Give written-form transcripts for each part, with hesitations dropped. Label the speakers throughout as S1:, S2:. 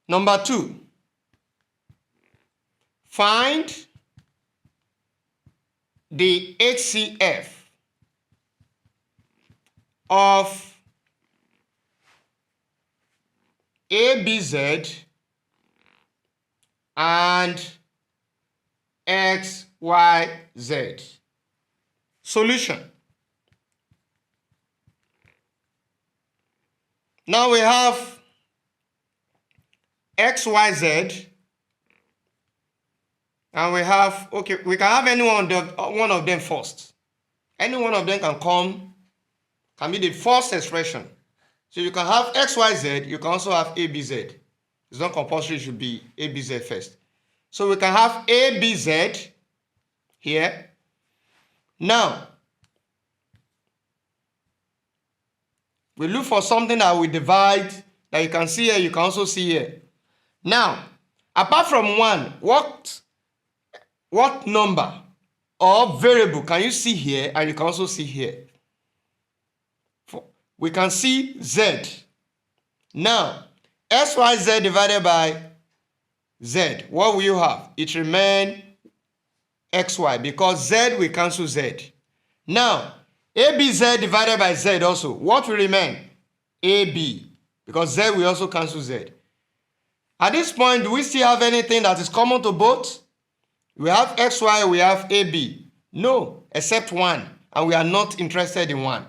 S1: Number 2, find the HCF of ABZ and XYZ. Solution. Now we have XYZ, and we have, okay, we can have any one of them first. Any one of them can be the first expression. So you can have XYZ, you can also have ABZ. It's not compulsory, it should be ABZ first. So we can have ABZ here. Now, we look for something that we divide, that you can see here, you can also see here. Now, apart from 1, what number or variable can you see here and you can also see here? We can see Z. Now, XYZ divided by Z, what will you have? It remains XY, because Z will cancel Z. Now, ABZ divided by Z also, what will remain? AB, because Z will also cancel Z. At this point, do we still have anything that is common to both? We have XY, we have AB. No, except 1, and we are not interested in 1.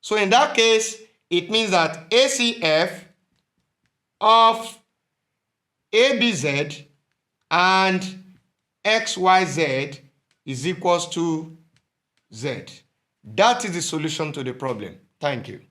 S1: So in that case, it means that HCF of ABZ and XYZ is equals to Z. That is the solution to the problem. Thank you.